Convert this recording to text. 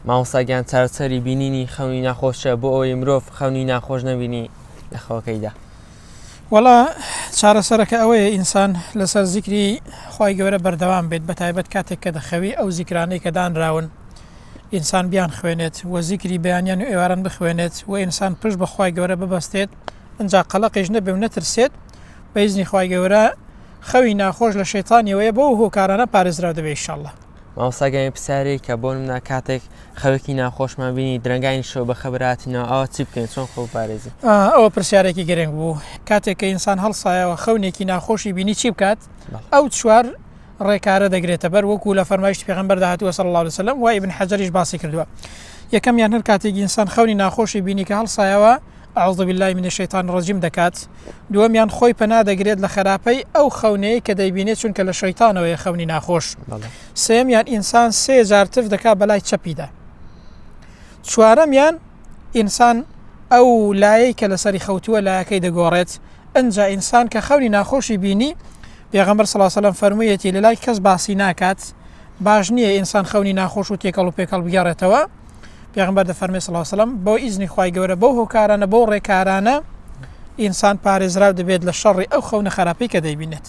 مامۆستاگیان چارەسەری بینینی خەونی ناخۆشە بۆ ئەوەی مرۆڤ خەونی ناخۆش نەبینی لە خەوەکەیدا؟ وەڵا چارەسەرەکە ئەوەیە ئینسان لەسەر زیکری خی گەورە بەردەوام بێت بە تایبەت کاتێک کە دەخەوی ئەو زیکرانەی کە دانراون ئینسان بیان خوێنێت و زیکری بەیانیان و ئێواران بخوێنێت و ئینسان پشت بە خی گەورە ببەستێت ئەجا قەلەقیش نەبێ و نەترسێت بە ئیزنی خی گەورە خەوی ناخۆش لە شەیتانیەوەیە بۆ هۆکارانە پارێزرا دەبێت ئینشاءالله. مامۆستاگیان پرسیارەی کە بۆ نمونە کاتێک خەوێکی ناخۆشمان بینی درەنگانی شەو بە خەبراتینەوە ئەوە چی بکەین چۆن خۆ پارێزی؟ ئەوە پرسیارێکی گرنگ بوو. کاتێک کە ئینسان هەڵسایەوە خەونێکی ناخۆشی بینی چی بکات؟ ئەو چوار ڕێکارە دەگرێتە بەر وەکو لە فەرمایشتی پێغەمبەر داهاتووە صلی الله علیه وسلم و ابن حەجەریش باسی کردووە. یەکەمیان هەر کاتێک ئینسان خەونی ناخۆشی بینی کە هەڵسایەوە أعوذ بالله من الشيطان الرجيم دەکات. دووەمیان خۆی پەنا دەگرێت لە خراپەی ئەو خەونەیە کە دەیبینێت چونکە لە شەیتانەوەی خەونی ناخۆش. سێمیان ئینسان 3,000 تف دەکات بەلای چەپیدا. چوارەمیان ئینسان ئەو لایەی کە لەسەری خەوتووە لایەکەی دەگۆڕێت. ئەنجا ئینسان کە خەونی ناخۆشی بینی پێغەمبەر صلی الله علیه وسلم فەرموویەتی لە لای کەس باسی ناکات، باش نییە ئینسان خەونی ناخۆش و تێکەڵ و پێکەڵ بگەڕێتەوە. پێغەمبەر دەفەرمێ صلی الله علیه وسلم بۆ ئیزنی خی گەورە بۆ هۆکارانە بۆ ڕێکارانە ئینسان پارێزراو دەبێت لە شەڕی ئەو خەونە خراپەی کە دەیبینێت.